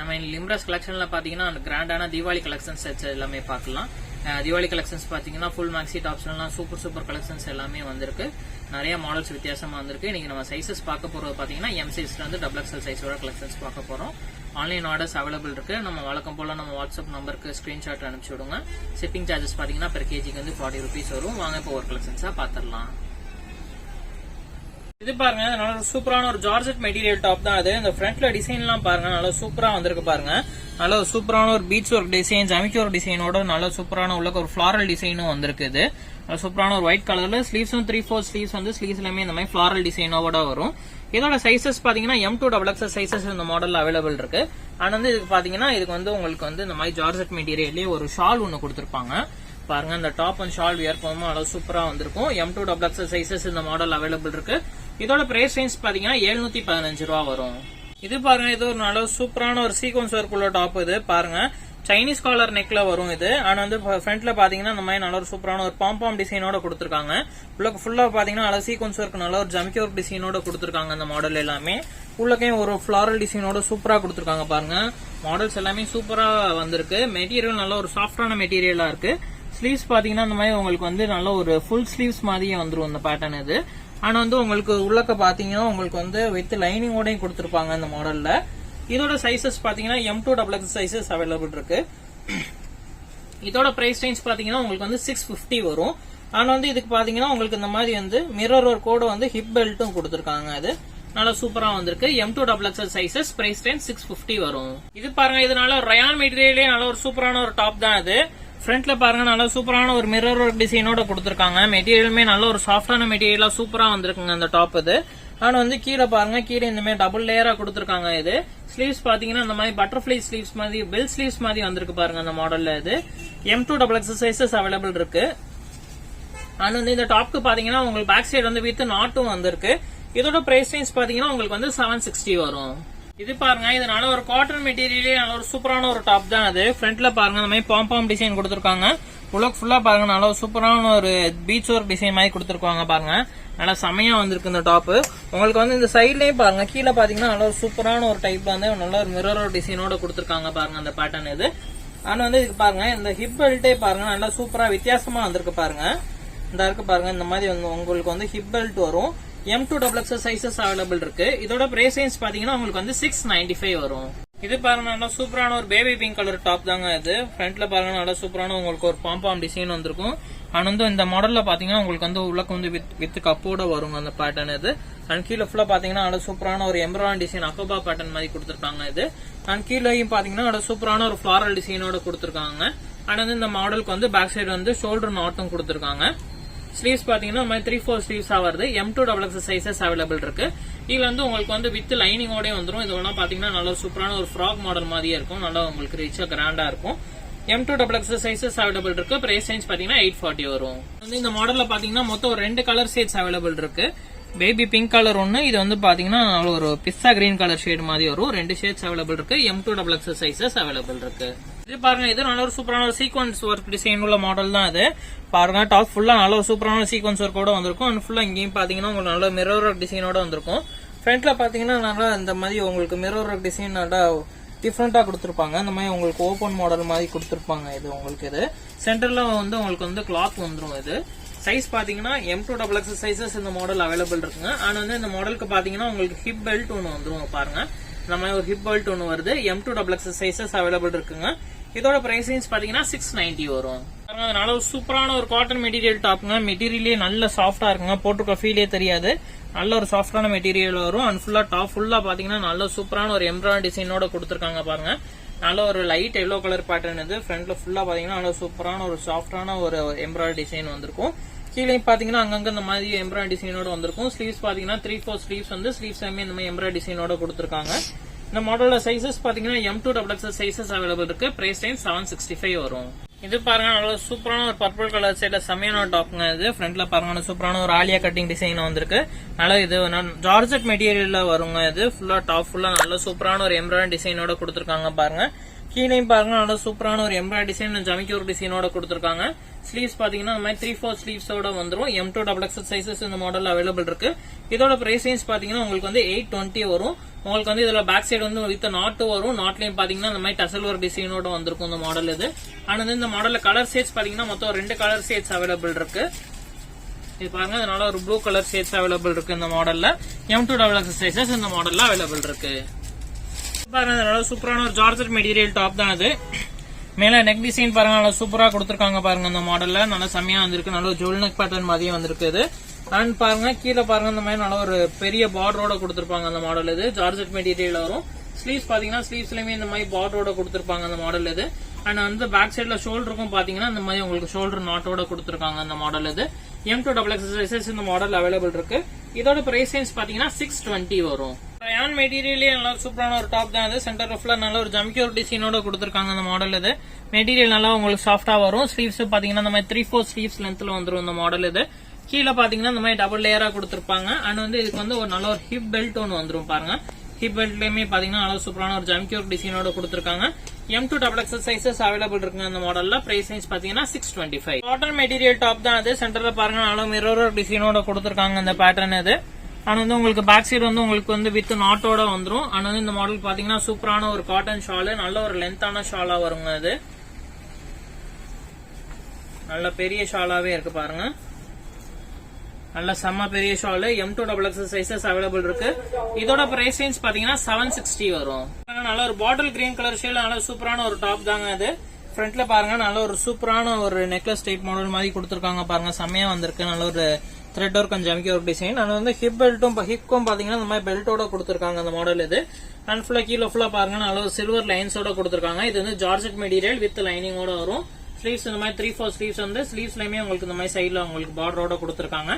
நம்ம லிம்ரஸ் கலெக்ஷன்ல பாத்தீங்கன்னா கிராண்டான தீபாவளி கலெக்ஷன்ஸ் எல்லாமே பார்க்கலாம். தீபாவளி கலெக்ஷன்ஸ் பாத்தீங்கன்னா ஃபுல் மேக்ஸி டாப்ஸ்லாம் சூப்பர் கலெக்ஷன்ஸ் எல்லாமே வந்திருக்கு. நிறைய மாடல்ஸ் வித்தியாசமா வந்திருக்கு. இன்னைக்கு நம்ம சைசஸ் பார்க்க போறது பாத்தீங்கன்னா எம் சைஸ்ல இருந்து XXL சைஸோட கலெக்ஷன்ஸ் பார்க்க போறோம். ஆன்லைன் ஆர்டர்ஸ் அவைலபிள் இருக்கு. நம்ம வழக்கம் போல நம்ம வாட்ஸ்அப் நம்பருக்கு ஸ்கிரீன்ஷாட் அனுப்பிச்சு விடுங்க. ஷிப்பிங் சார்ஜஸ் பாத்தீங்கன்னா பெர் கேஜிக்கு வந்து 40 rupees வரும். வாங்க இப்போ ஒரு கலெக்ஷன்ஸா பாத்திரலாம். இது பாருங்க, நல்ல சூப்பரான ஒரு ஜார்ஜெட் மெட்டீரியல் டாப் தான். அது இந்த ஃப்ரண்ட்ல டிசைன் எல்லாம் பாருங்க, நல்லா சூப்பரா வந்திருக்கு பாருங்க. நல்ல சூப்பரான ஒரு பீட்ஸ் ஒர்க் டிசைன், ஜமிக்கி ஒர்க் டிசைனோட நல்ல சூப்பரான உள்ள ஒரு ஃபிளாரல் டிசைனும் வந்திருக்கு. இது சூப்பரான ஒரு ஒயிட் கலர்ல ஸ்லீவ்ஸும் 3/4 ஸ்லீவ்ஸ் வந்து ஸ்லீவ்ஸ் எல்லாமே இந்த மாதிரி ஃபிளாரல் டிசைனோட வரும். இதோட சைசஸ் பாத்தீங்கன்னா M2XXL சைசஸ் இந்த மாடல் அவைலபிள் இருக்கு. ஆனா வந்து இதுக்கு பாத்தீங்கன்னா இதுக்கு வந்து உங்களுக்கு வந்து இந்த மாதிரி ஜார்ஜெட் மெட்டீரியல்லே ஒரு ஷால் ஒன்னு கொடுத்திருப்பாங்க பாருங்க. இந்த டாப் அண்ட் ஷால் வியர் பண்ணும்போது நல்லா சூப்பரா வந்திருக்கும். M2XXL சைசஸ் இந்த மாடல் அவைலபிள் இருக்கு. இதோட பிரைஸ் ரேஞ்ச் பாத்தீங்கன்னா 715 ரூபா வரும். இது பாருங்க, இது ஒரு நல்ல சூப்பரான ஒரு சீக்வன்ஸ் ஒர்க் உள்ள டாப். இது பாருங்க, சைனீஸ் காலர் நெக்ல வரும் இது. ஆனா வந்து ஃப்ரண்ட்ல பாத்தீங்கன்னா இந்த மாதிரி நல்ல ஒரு சூப்பரான ஒரு பாம் டிசைனோட கொடுத்திருக்காங்க. ஃபுல்லா பாத்தீங்கன்னா நல்ல சீக்வன்ஸ் ஒர்க், நல்ல ஒரு ஜமிக்கி ஒர்க் டிசைனோட கொடுத்திருக்காங்க. இந்த மாடல் எல்லாமே உள்ளக்கையும் ஒரு ஃபிளாரல் டிசைனோட சூப்பரா கொடுத்திருக்காங்க பாருங்க. மாடல்ஸ் எல்லாமே சூப்பரா வந்திருக்கு. மெட்டீரியல் நல்ல ஒரு சாஃப்டான மெட்டீரியலா இருக்கு. ஸ்லீவ்ஸ் பாத்தீங்கன்னா இந்த மாதிரி உங்களுக்கு வந்து நல்ல ஒரு ஃபுல் ஸ்லீவ்ஸ் மாதிரியே வந்துரும் இந்த பேட்டர்ன் இது. ஆனா வந்து உங்களுக்கு உள்ளக்க பாத்தீங்கன்னா உங்களுக்கு வந்து வித் லைனிங்கோடயும் கொடுத்திருப்பாங்க இந்த மாடல்ல. இதோட சைசஸ் பாத்தீங்கன்னா M2XXL சைசஸ் அவைலபிள் இருக்கு. இதோட பிரைஸ் ரேஞ்ச் பாத்தீங்கன்னா உங்களுக்கு வந்து 650 வரும். ஆனா வந்து இதுக்கு பாத்தீங்கன்னா உங்களுக்கு இந்த மாதிரி வந்து மிரர் ஒர்க்கோட வந்து ஹிப் பெல்ட்டும் கொடுத்திருக்காங்க. அது நல்லா சூப்பரா வந்திருக்கு. M2XXL சைசஸ், பிரைஸ் ரேஞ்ச் 650 வரும். இது பாருங்க, இதனால ரயான் மெட்டீரியலே நல்ல ஒரு சூப்பரான ஒரு டாப் தான். அது ஃப்ரண்ட்ல பாருங்க, நல்ல சூப்பரான ஒரு மிரர் ஒர்க் டிசைனோட கொடுத்திருக்காங்க. மெட்டீரியலுமே நல்ல ஒரு சாஃப்டான மெட்டீரியலா சூப்பரா வந்திருக்குங்க அந்த டாப் இது. ஆனா வந்து கீழே பாருங்க, கீழே இந்த மாதிரி டபுள் லேயரா கொடுத்திருக்காங்க. இது ஸ்லீவ்ஸ் பாத்தீங்கன்னா இந்த மாதிரி பட்டர்ஃபிளை ஸ்லீவ்ஸ் மாதிரி, பெல் ஸ்லீவ்ஸ் மாதிரி வந்திருக்கு பாருங்க அந்த மாடல்ல. இது M2XXL சைசஸ் அவைலபிள் இருக்கு. ஆனா வந்து இந்த டாப்க்கு பாத்தீங்கன்னா உங்களுக்கு பேக் சைடு வந்து வித் நாட்டும் வந்திருக்கு. இதோட பிரைஸ் ரேஞ்ச் பாத்தீங்கன்னா உங்களுக்கு வந்து 760 வரும். இது பாருங்க, இது நல்ல ஒரு காட்டன் மெட்டீரியலே நல்ல ஒரு சூப்பரான ஒரு டாப் தான். அது ஃப்ரண்ட்ல பாருங்க இந்த மாதிரி பாம் டிசைன் கொடுத்திருக்காங்க. உலக ஃபுல்லா பாருங்க நல்ல சூப்பரான ஒரு பீச் ஒர்க் டிசைன் மாதிரி கொடுத்திருக்காங்க பாருங்க. நல்லா செமையா வந்திருக்கு இந்த டாப். உங்களுக்கு வந்து இந்த சைட்லயும் பாருங்க, கீழே பாத்தீங்கன்னா நல்ல ஒரு சூப்பரான ஒரு டைப் வந்து நல்ல ஒரு மிரர் டிசைனோட கொடுத்திருக்காங்க பாருங்க அந்த பேட்டர்ன் இது. ஆனா வந்து இதுக்கு பாருங்க, இந்த ஹிப் பெல்ட்டே பாருங்க நல்லா சூப்பரா வித்தியாசமா வந்திருக்கு பாருங்க. இந்த இருக்கு பாருங்க, இந்த மாதிரி உங்களுக்கு வந்து ஹிப் பெல்ட் வரும். M2XXL சைசஸ் அவைலபிள் இருக்கு. இதோட பிரைஸ் ரேஞ்ச் பாத்தீங்கன்னா உங்களுக்கு வந்து 695 வரும். இது பாருங்க, நல்லா சூப்பரான ஒரு பேபி பிங்க் கலர் டாப் தாங்க. இது ஃப்ரண்ட்ல பாருங்க நல்லா சூப்பரான உங்களுக்கு ஒரு பாம் டிசைன் வந்திருக்கும். ஆனா வந்து இந்த மாடல்ல பாத்தீங்கன்னா உங்களுக்கு வந்து உள்ளக்கு வந்து வித் கப்போட வரும் அந்த பேட்டர்ன் இது. அண்ட் கீழே ஃபுல்லா பாத்தீங்கன்னா நல்லா சூப்பரான ஒரு எம்ப்ராய்டரி டிசைன் அக்கோபா பேட்டர்ன் மாதிரி கொடுத்திருக்காங்க இது. அண்ட் கீழேயும் பாத்தீங்கன்னா நல்லா சூப்பரான ஒரு ஃபிளாரல் டிசைனோட கொடுத்திருக்காங்க. ஆனா வந்து இந்த மாடலுக்கு வந்து பேக் சைடு வந்து ஷோல்டர் நாட்டும் கொடுத்திருக்காங்க. ஸ்லீவ்ஸ் பாத்தீங்கன்னா 3/4 ஸ்லீவ்ஸா வருது. M2XXL சைசஸ் அவைலபிள் இருக்கு. இதுல வந்து உங்களுக்கு வந்து வித் லைனிங்கோட வந்துரும். இதெல்லாம் பாத்தீங்கன்னா நல்ல சூப்பரான ஒரு ஃப்ராக் மாடல் மாதிரியே இருக்கும். நல்லா உங்களுக்கு ரிச்சா கிராண்டா இருக்கும். M2XXL சைசஸ் அவைலபிள் இருக்கு. பிரைஸ் ரேஞ்ச் பாத்தீங்கன்னா 840 வரும். இந்த மாடல்ல பாத்தீங்கன்னா மொத்தம் ஒரு 2 கலர் ஷேட்ஸ் அவைலபிள் இருக்கு. பேபி பிங்க் கலர் ஒன்னு, இது வந்து பாத்தீங்கன்னா ஒரு பிஸ்தா கிரீன் கலர் ஷேட் மாதிரி வரும். 2 ஷேட்ஸ் அவைலபிள் இருக்கு. M2XXL சைசஸ் அவைலபிள் இருக்கு. இது பாருங்க, இது நல்ல ஒரு சூப்பரான ஒரு சீக்வன்ஸ் ஒர்க் டிசைன் உள்ள மாடல் தான். இது பாருங்க, டாப் ஃபுல்லா நல்ல ஒரு சூப்பரான சீக்வன்ஸ் ஒர்க்கோட வந்திருக்கும். அண்ட் ஃபுல்லா இங்கேயும் பாத்தீங்கன்னா உங்களுக்கு நல்ல மிரர் ஒர்க் டிசைனோட வந்திருக்கும். ஃப்ரண்ட்ல பாத்தீங்கன்னா நல்லா இந்த மாதிரி உங்களுக்கு மிரர் ஒர்க் டிசைன் நல்லா டிஃப்ரெண்டா கொடுத்திருப்பாங்க. இந்த மாதிரி உங்களுக்கு ஓபன் மாடல் மாதிரி கொடுத்திருப்பாங்க. இது உங்களுக்கு இது சென்டர்ல வந்து உங்களுக்கு வந்து கிளாத் வந்துரும். இது சைஸ் பாத்தீங்கன்னா M2XXL சைசஸ் இந்த மாடல் அவைலபிள் இருக்குங்க. ஆனா வந்து இந்த மாடலுக்கு பாத்தீங்கன்னா உங்களுக்கு ஹிப் பெல்ட் ஒன்னு வந்துரும் பாருங்க. இந்த மாதிரி ஒரு ஹிப் பெல்ட் ஒன்னு வருது. M2XXL சைசஸ் அவைலபிள் இருக்குங்க. இதோட பிரைஸ் ரேஞ்ச் பாத்தீங்கன்னா 690 வரும். நல்ல ஒரு சூப்பரான ஒரு காட்டன் மெட்டீரியல் டாப்ங்க. மெட்டீரியலே நல்ல சாஃப்டா இருக்குங்க. போட்டுக்க ஃபீலே தெரியாது. நல்ல ஒரு சாஃப்டான மெட்டீரியல் வரும். அண்ட் ஃபுல்லா டாப் ஃபுல்லா பாத்தீங்கன்னா நல்ல சூப்பரான ஒரு எம்ப்ராய்டரி டிசைனோட கொடுத்திருக்காங்க பாருங்க. நல்ல ஒரு லைட் எல்லோ கலர் பேட்டர்ன் இது. ஃப்ரண்ட்ல ஃபுல்லா பாத்தீங்கன்னா நல்ல சூப்பரான ஒரு சாஃப்டான ஒரு எம்ப்ராய்டரி டிசைன் வந்திருக்கும். கீழே பாத்தீங்கன்னா அங்கங்க இந்த மாதிரி எம்ப்ராய்டரி டிசைனோட வந்திருக்கும். ஸ்லீவ்ஸ் பாத்தீங்கன்னா 3/4 ஸ்லீவ்ஸ் வந்து ஸ்லீவ்ஸ் இந்த மாதிரி எம்ப்ராய்டரி டிசைனோட கொடுத்திருக்காங்க. இந்த மாடலோட சைசஸ் பாத்தீங்கன்னா M2XXL சைசஸ் அவைலபிள் இருக்கு. பிரைஸ் ரேஞ்ச் 765 வரும். இது பாருங்க, நல்ல சூப்பரான ஒரு பர்பிள் கலர் சைட்ல செமையான டாப்ங்க. இது ஃப்ரண்ட்ல பாருங்க சூப்பரான ஒரு ஆலியா கட்டிங் டிசைன் வந்திருக்கு. நல்லா இது ஜார்ஜெட் மெட்டீரியல்ல வருங்க. இது ஃபுல்லா டாப் ஃபுல்லா நல்ல சூப்பரான ஒரு எம்ப்ராய்டரி டிசைனோட கொடுத்திருக்காங்க பாருங்க. கீழேயும் பாருங்க நல்ல சூப்பரான ஒரு எம்ப்ராய்டரி டிசைன் ஜமிக்கி ஒரு டிசைனோட கொடுத்திருக்காங்க. ஸ்லீவ்ஸ் பாத்தீங்கன்னா இந்த மாதிரி 3/4 ஸ்லீவ்ஸோட வந்துரும். M2 XXL சைசஸ் இந்த மாடல் அவைலபிள் இருக்கு. இதோட பிரைஸ் ரேஞ்ச் பாத்தீங்கன்னா உங்களுக்கு வந்து 820 வரும். உங்களுக்கு வந்து இதுல பேக் சைடு வந்து வித் நாட் வரும். நாட்லயும் பாத்தீங்கன்னா இந்த மாதிரி டசல் ஒரு டிசைனோட வந்திருக்கும் இந்த மாடல் இது. ஆனா வந்து இந்த மாடல்ல கலர் ஷேட்ஸ் பாத்தீங்கன்னா மொத்தம் 2 கலர் ஷேட்ஸ் அவைலபிள் இருக்கு. இது பாருங்க அதனால ஒரு ப்ளூ கலர் ஷேட்ஸ் அவைலபிள் இருக்கு இந்த மாடல்ல. M2 XXL சைசஸ் இந்த மாடல்ல அவைலபிள் இருக்கு. பாருங்க நல்ல சூப்பரான ஒரு ஜார்ஜெட் மெட்டீரியல் டாப் தான் அது. மேல நெக் டிசைன் பாருங்க நல்லா சூப்பரா கொடுத்திருக்காங்க பாருங்க இந்த மாடல்ல. நல்லா செமையா வந்திருக்கு. நல்ல ஜுவல் நெக் பேட்டர்ன் மாதிரியே வந்திருக்கு இது. அண்ட் பாருங்க கீழே பாருங்க இந்த மாதிரி நல்ல ஒரு பெரிய பார்டரோட கொடுத்திருப்பாங்க அந்த மாடல் இது. ஜார்ஜெட் மெட்டீரியல் வரும். ஸ்லீவ்ஸ் பாத்தீங்கன்னா ஸ்லீவ்ஸ்லயுமே இந்த மாதிரி பார்டரோட கொடுத்திருப்பாங்க அந்த மாடல் இது. அண்ட் வந்து பேக் சைட்ல ஷோல்டருக்கும் பாத்தீங்கன்னா இந்த மாதிரி உங்களுக்கு ஷோல்டர் நாட்டோட கொடுத்திருக்காங்க அந்த மாடல் இது. M2 XXL இந்த மாடல் அவைலபிள் இருக்கு. இதோட பிரைஸ் ரேஞ்ச் பாத்தீங்கன்னா 620 வரும். ரயான் மெட்டீரியலே நல்லா சூப்பரான ஒரு டாப் தான் அது. சென்டர் ரஃப்ல நல்ல ஒரு ஜமிக்கி ஒரு டிசைனோட கொடுத்திருக்காங்க அந்த மாடல் இது. மெட்டீரியல் நல்லா உங்களுக்கு சாஃப்டா வரும். ஸ்லீவ்ஸ் பாத்தீங்கன்னா இந்த மாதிரி 3/4 ஸ்லீவ்ஸ் லென்த்ல வந்துரும் இந்த மாடல் இது. கீழே பாத்தீங்கன்னா இந்த மாதிரி டபுள் லேயரா கொடுத்திருப்பாங்க. அண்ட் வந்து இதுக்கு வந்து ஒரு நல்ல ஒரு ஹிப் பெல்ட் ஒன்று வந்துரும் பாருங்க. ஹிப் பெல்ட்லயுமே பாத்தீங்கன்னா நல்லா சூப்பரான ஒரு ஜமிக்கி ஒரு டிசைனோட கொடுத்திருக்காங்க. M2 XXL சைசஸ் அவைலபிள் இருக்குங்க அந்த மாடல்ல. பிரைஸ் ரேஞ்ச் பாத்தீங்கன்னா 625. காட்டன் மெட்டீரியல் டாப் தான் அது. சென்டர்ல பாருங்க நல்ல மிரர் டிசைனோட கொடுத்திருக்காங்க அந்த பேட்டர்ன் இது. ஆனா வந்து உங்களுக்கு பேக் சைடு வந்து உங்களுக்கு வந்து வித் நாட்டோட வந்துரும். ஆனா வந்து இந்த மாடல் பாத்தீங்கன்னா சூப்பரான ஒரு காட்டன் ஷால். நல்ல ஒரு லென்த்தான ஷாலா வருங்க அது. நல்ல பெரிய ஷாலாவே இருக்கு பாருங்க. நல்ல செம்ம பெரிய shawl. M2 XXL sizes available இருக்கு. இதோட பிரைஸ் ரேஞ்ச் பாத்தீங்கன்னா 760 வரும். நல்ல ஒரு பாட்டில் கிரீன் கலர் ஷேட் நல்ல சூப்பரான ஒரு டாப் தாங்க அது. ஃப்ரண்ட்ல பாருங்க நல்ல ஒரு சூப்பரான ஒரு நெக்லஸ் டைப் மாடல் மாதிரி கொடுத்திருக்காங்க பாருங்க. செம்மையா வந்திருக்கு. நல்ல ஒரு த்ரெட் ஒர்க் அண்ட் ஜமிக்கி ஒர்க் டிசைன். அது வந்து ஹிப் பெல்ட்டும் ஹிப்க்கும் பாத்தீங்கன்னா இந்த மாதிரி பெல்ட்டோட கொடுத்திருக்காங்க அந்த மாடல் இது. அண்ட் ஃபுல்லா கீழே ஃபுல்லா பாருங்க நல்ல ஒரு சில்வர் லைன்ஸோட கொடுத்திருக்காங்க. இது வந்து ஜார்ஜெட் மெட்டீரியல் வித் லைனிங்கோட வரும். ஸ்லீவ்ஸ் இந்த மாதிரி 3/4 ஸ்லீவ்ஸ் வந்து ஸ்லீவ்ஸ்லயுமே உங்களுக்கு இந்த மாதிரி சைட்ல உங்களுக்கு பார்டரோட கொடுத்திருக்காங்க.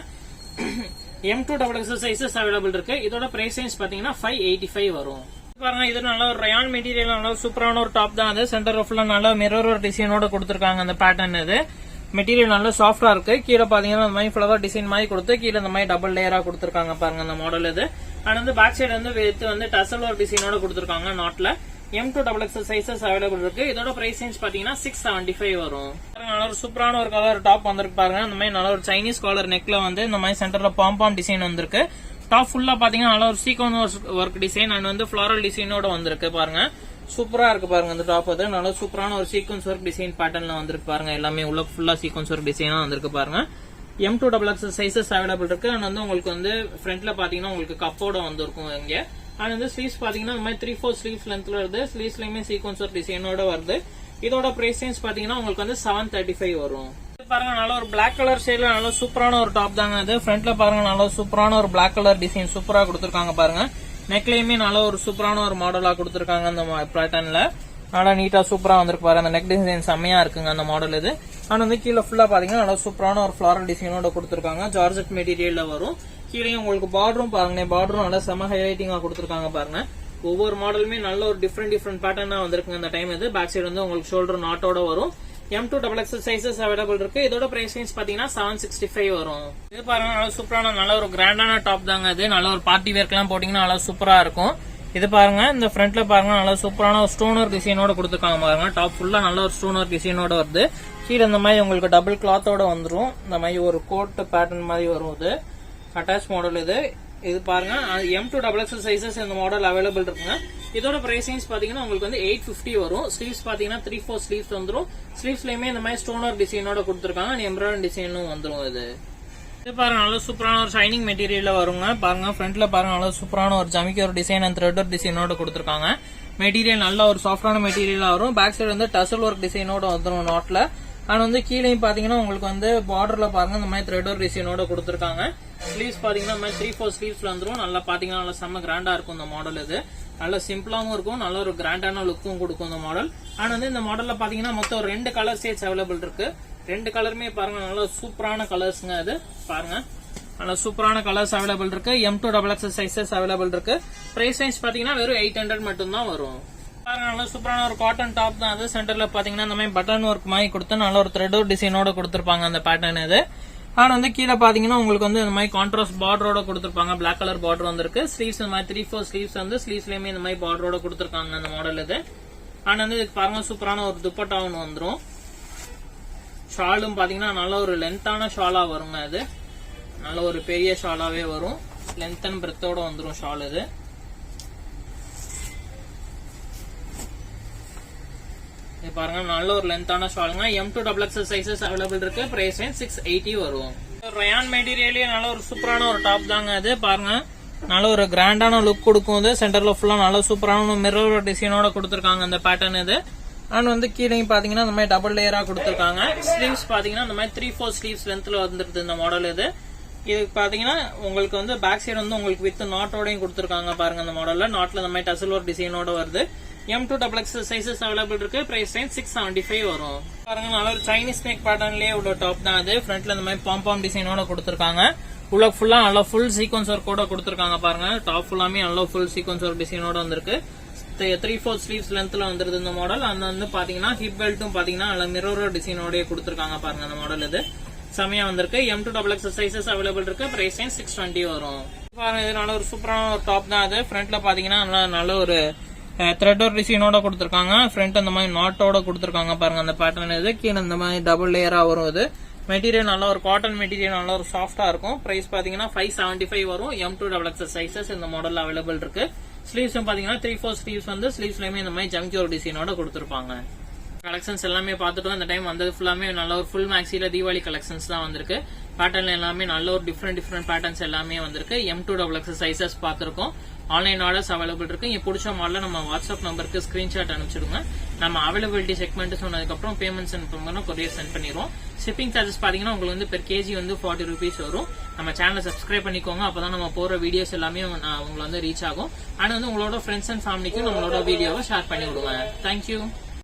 M2 XXL சைசஸ் அவைலபிள் இருக்கு. இதோட பிரைஸ் ரேஞ்ச் பாத்தீங்கன்னா 585 வரும். பாருங்க இது நல்ல ஒரு ரயான் மெட்டீரியல் நல்ல சூப்பரான ஒரு டாப் தான் அது. சென்டர் ஃபுல்லா நல்ல மிரர் டிசைனோட கொடுத்திருக்காங்க அந்த பேட்டர்ன் இது. மெட்டீரியல் நல்ல சாஃப்டா இருக்கு. கீழே பாத்தீங்கன்னா இந்த மாதிரி ஃபிளவர் டிசைன் மாதிரி கொடுத்து கீழே இந்த மாதிரி டபுள் லேயரா கொடுத்திருக்காங்க பாருங்க அந்த மாடல் இது. அண்ட் வந்து பேக் சைடு வந்து டசல் ஒரு டிசைனோட கொடுத்திருக்காங்க நாட்ல. M2 XXL சைசஸ் அவைலபிள் இருக்கு. இதோட பிரைஸ் ரேஞ்ச் பாத்தீங்கன்னா 675 வரும். நல்ல ஒரு சூப்பரான ஒரு கலர் டாப் வந்திருக்கு பாருங்க. இந்த மாதிரி நல்ல ஒரு சைனீஸ் காலர் நெக்ல வந்து இந்த மாதிரி சென்டர்ல பாம்பாம் டிசைன் வந்திருக்கு. டாப் ஃபுல்லா பாத்தீங்கன்னா நல்ல ஒரு சீக்வன்ஸ் ஒர்க் டிசைன் அண்ட் வந்து ஃபிளாரல் டிசைனோட வந்திருக்கு பாருங்க. சூப்பரா இருக்கு பாருங்க அந்த டாப். அது நல்ல சூப்பரான ஒரு சீக்வன்ஸ் ஒர்க் டிசைன் பேட்டர்ன்ல வந்திருக்கு பாருங்க. எல்லாமே உள்ள ஃபுல்லா சீக்வன்ஸ் ஒர்க் டிசைனா வந்திருக்கு பாருங்க. M2 XXL சைசஸ் அவைலபிள் இருக்கு. அண்ட் வந்து உங்களுக்கு வந்து ஃப்ரண்ட்ல பாத்தீங்கன்னா உங்களுக்கு கப்போட வந்திருக்கும் இங்க. அண்ட் வந்து ஸ்லீவ்ஸ் பாத்தீங்கன்னா இந்த மாதிரி 3/4 ஸ்லீவ்ஸ் லென்த்ல வருது. ஸ்லீவ்ஸ்லயுமே சீக்வன்ஸ் ஒர்க் டிசைனோட வருது. இதோட பிரைஸ் ரேஞ்ச் பாத்தீங்கன்னா உங்களுக்கு வந்து 735 வரும். பாருங்க நல்ல ஒரு பிளாக் கலர் ஷேட்ல நல்ல சூப்பரான ஒரு டாப் தாங்க அது. ஃப்ரண்ட்ல பாருங்க நல்ல சூப்பரான ஒரு பிளாக் கலர் டிசைன் சூப்பரா கொடுத்திருக்காங்க பாருங்க. நெக்லயுமே நல்ல ஒரு சூப்பரான ஒரு மாடலா கொடுத்திருக்காங்க அந்த பேட்டர்ன்ல. நல்லா நீட்டா சூப்பரா வந்திருக்கு பாருங்க. அந்த நெக் டிசைன் செம்மையா இருக்குங்க அந்த மாடல் இது. ஆனா வந்து கீழே ஃபுல்லா பாத்தீங்கன்னா நல்ல சூப்பரான ஒரு ஃபிளாரல் டிசைனோட கொடுத்திருக்காங்க. ஜார்ஜெட் மெட்டீரியல்ல வரும். கீழே உங்களுக்கு பார்டரும் பாருங்க. பார்டரும் நல்லா செம ஹைலைட்டிங்கா கொடுத்திருக்காங்க பாருங்க. ஒவ்வொரு மாடலுமே நல்ல ஒரு டிஃப்ரெண்ட் பேட்டர்னா வந்திருக்குங்க இந்த டைம் இது. பேக் சைடு வந்து உங்களுக்கு ஷோல்டர் நாட்டோட வரும். M2 XXL சைசஸ் அவைலபிள் இருக்கு. இதோட பிரைஸ் ரேஞ்ச் பாத்தீங்கன்னா 765 வரும். இது பாருங்க நல்ல சூப்பரான நல்ல ஒரு கிராண்டான டாப் தாங்க அது. நல்ல ஒரு பார்ட்டி வேர்க்கெல்லாம் போட்டீங்கன்னா நல்லா சூப்பரா இருக்கும். இது பாருங்க இந்த ஃப்ரண்ட்ல பாருங்க நல்ல சூப்பரான ஒரு ஸ்டோனர் டிசைனோட கொடுத்திருக்காங்க பாருங்க. டாப் ஃபுல்லா நல்ல ஒரு ஸ்டோனர் டிசைனோட வருது. கீழே இந்த மாதிரி உங்களுக்கு டபுள் கிளாத்தோட வந்துரும். இந்த மாதிரி ஒரு கோட் பேட்டர்ன் மாதிரி வரும். இது அட்டாச் மாடல் இது. இது பாருங்க M2 XXL சைசஸ் இந்த மாடல் அவைலபிள் இருக்குங்க. இதோட பிரைஸ் ரேஞ்ச் பாத்தீங்கன்னா உங்களுக்கு வந்து 850 வரும். ஸ்லீவ்ஸ் பாத்தீங்கன்னா 3/4 ஸ்லீவ்ஸ் வந்துரும். ஸ்லீவ்ஸ்லயுமே இந்த மாதிரி ஸ்டோனர் டிசைனோட கொடுத்திருக்காங்க. எம்ப்ராய்டரி டிசைனும் வந்துரும். இது பாருங்க நல்ல சூப்பரான ஒரு ஷைனிங் மெட்டீரியல்ல வருங்க. பாருங்க ஃப்ரண்ட்ல பாருங்க நல்ல சூப்பரான ஒரு ஜமிக்கி ஒரு டிசைன் அண்ட் த்ரெட் ஒர்க் டிசைனோட கொடுத்திருக்காங்க. மெட்டீரியல் நல்ல ஒரு சாஃப்டான மெட்டீரியலா வரும். பேக் சைடு வந்து டசல் ஒர்க் டிசைனோட வந்துரும் நாட்ல. ஆனா வந்து கீழே பாத்தீங்கன்னா உங்களுக்கு வந்து பார்டர்ல பாருங்க இந்த மாதிரி த்ரெட் ஒர்க் டிசைனோட கொடுத்திருக்காங்க. ஸ்லீவ்ஸ் பாத்தீங்கன்னா 3/4 ஸ்லீவ்ஸ்ல வந்துரும். நல்லா பாத்தீங்கன்னா நல்லா செம்ம கிராண்டா இருக்கும் இந்த மாடல் இது. நல்ல சிம்பிளாவும் இருக்கும். நல்ல ஒரு கிராண்டான லுக்கும் கொடுக்கும் இந்த மாடல். ஆனா வந்து இந்த மாடல்ல பாத்தீங்கன்னா மொத்தம் 2 கலர் ஷேட்ஸ் அவைலபிள் இருக்கு. 2 கலருமே பாருங்க நல்ல சூப்பரான கலர்ஸ்ங்க. அது பாருங்க நல்ல சூப்பரான கலர்ஸ் அவைலபிள் இருக்கு. M2 XXL சைசஸ் அவைலபிள் இருக்கு. பிரைஸ் ரேஞ்ச் பாத்தீங்கன்னா வெறும் 800 மட்டும் தான் வரும். பாருங்க நல்ல சூப்பரான ஒரு காட்டன் டாப் தான் அது. சென்டர்ல பாத்தீங்கன்னா இந்த மாதிரி பட்டன் ஒர்க் மாதிரி கொடுத்து நல்ல ஒரு த்ரெட் டிசைனோட கொடுத்திருப்பாங்க அந்த பேட்டர்ன் இது. ஆனா வந்து கீழே பாத்தீங்கன்னா உங்களுக்கு வந்து இந்த மாதிரி கான்ட்ராஸ்ட் பார்டரோட கொடுத்திருப்பாங்க. பிளாக் கலர் பார்டர் வந்திருக்கு. ஸ்லீவ்ஸ் இந்த மாதிரி 3/4 ஸ்லீவ்ஸ் வந்து ஸ்லீவ்ஸ்லயுமே இந்த மாதிரி பார்டரோட கொடுத்திருக்காங்க அந்த மாடல் இது. அண்ட் வந்து இதுக்கு பாருங்க சூப்பரான ஒரு துப்பட்டா ஒன்று வந்துடும். ஷாலும் பாத்தீங்கன்னா நல்ல ஒரு லென்த்தான ஷாலா வருங்க. இது நல்ல ஒரு பெரிய ஷாலாவே வரும். லென்த் அண்ட் பிரெத்தோட வந்துடும் ஷால். இது பாருங்க நல்ல ஒரு லென்த்தான ஷாலுங்க. M2XXL சைசஸ் அவைலபிள் இருக்கு. பிரைஸ் ரேஞ்ச் 680 வரும். ரயான் மெட்டீரியலே நல்ல ஒரு சூப்பரான ஒரு டாப் தாங்க. அது பாருங்க நல்ல ஒரு கிராண்டான லுக் கொடுக்கும். இது சென்டர்ல ஃபுல்லா நல்ல சூப்பரான மிரர் டிசைனோட கொடுத்துருக்காங்க அந்த பேட்டர்ன். இது அண்ட் வந்து கீழே பாத்தீங்கன்னா இந்த மாதிரி டபுள் லேயரா கொடுத்துருக்காங்க. ஸ்லீவ்ஸ் பாத்தீங்கன்னா இந்த மாதிரி 3/4 ஸ்லீவ்ஸ் லென்த்ல வந்துருது இந்த மாடல். இது பாத்தீங்கன்னா உங்களுக்கு வந்து பேக் சைடு வந்து உங்களுக்கு வித் நாட்டோடையும் கொடுத்துருக்காங்க பாருங்க. அந்த மாடல்ல நாட்ல இந்த மாதிரி டசல் ஒரு டிசைனோட வருது. M2XXL சைசஸ் அவைலபிள் இருக்கு. பிரைஸ் ரேஞ்ச் 675 வரும். பாருங்க நல்ல ஒரு சைனீஸ் நெக் பேட்டர்ன்லயே உள்ள டாப் தான். அது ஃப்ரண்ட்ல இந்த மாதிரி பாம் டிசைனோட கொடுத்துருக்காங்க. உள்ள ஃபுல்லா நல்லா ஃபுல் சீக்வன்ஸ் ஒர்க் கூட கொடுத்துருக்காங்க பாருங்க. டாப் ஃபுல்லாமே நல்லா ஃபுல் சீக்வன்ஸ் ஒர்க் டிசைனோட வந்திருக்கு. 3/4 ஸ்லீவ்ஸ் லென்த்ல வந்துருது இந்த மாடல். அந்த வந்து பாத்தீங்கன்னா ஹிப் பெல்ட்டும் பாத்தீங்கன்னா நல்ல மிரர் டிசைனோட கொடுத்துருக்காங்க பாருங்க. அந்த மாடல் இது செமையா வந்திருக்கு. M2XXL சைசஸ் அவைலபிள் இருக்கு. பிரைஸ் ரேஞ்ச் 620 வரும். பாருங்க இது நல்ல ஒரு சூப்பரான ஒரு டாப் தான். அது ஃப்ரண்ட்ல பாத்தீங்கன்னா நல்ல ஒரு த்ரெட் ஒர்க் டிசைனோட கொடுத்துருக்காங்க. ஃப்ரண்ட் அந்த மாதிரி நாட்டோட கொடுத்துருக்காங்க பாருங்க. அந்த பேட்டர்ன் இது கீழே இந்த மாதிரி டபுள் லேயரா வரும். இது மெட்டீரியல் நல்ல ஒரு காட்டன் மெட்டீரியல், நல்ல ஒரு சாஃப்டா இருக்கும். பிரைஸ் பாத்தீங்கன்னா 575 வரும். M2XXL சைசஸ் இந்த மாடல் அவைலபிள் இருக்கு. ஸ்லீவ்ஸ் பாத்தீங்கன்னா 3/4 ஸ்லீவ்ஸ் வந்து ஸ்லீவ்ஸ்லயுமே இந்த மாதிரி ஜம்கியோர் டிசைனோட கொடுத்துருப்பாங்க. கலெக்ஷன்ஸ் எல்லாமே பார்த்துட்டோம். இந்த டைம் வந்தது ஃபுல்லாமே நல்ல ஒரு ஃபுல் மேக்ஸில தீபாவளி கலெக்ஷன்ஸ் தான் வந்திருக்கு. பேட்டர்ன்ல எல்லாமே நல்ல ஒரு டிஃப்ரெண்ட் பேட்டர்ன்ஸ் எல்லாமே வந்திருக்கு. M2XXL சைசஸ் பார்த்திருக்கோம். ஆன்லைன் ஆர்டர்ஸ் அவைலபிள் இருக்கு. இங்க பிடிச்ச மாடல நம்ம வாட்ஸ்அப் நம்பருக்கு ஸ்கிரீன்ஷாட் அனுப்பிச்சிடுங்க. நம்ம அவைலபிலிட்டி செக்மெண்ட் சொன்னதுக்கு அப்புறம் பேமெண்ட் சென்ட் பண்ணா கொரியர் சென்ட் பண்ணிடுவோம். ஷிப்பிங் சார்ஜஸ் பாத்தீங்கன்னா உங்களுக்கு வந்து பெர் கேஜி வந்து 40 rupees வரும். நம்ம சேனலை சப்ஸ்கிரைப் பண்ணிக்கோங்க. அப்பதான் நம்ம போற வீடியோஸ் எல்லாமே உங்களை வந்து ரீச் ஆகும். அண்ட் வந்து உங்களோட ஃப்ரெண்ட்ஸ் அண்ட் ஃபேமிலிக்கும் நம்மளோட வீடியோவை ஷேர் பண்ணி விடுவேன். தேங்க்யூ.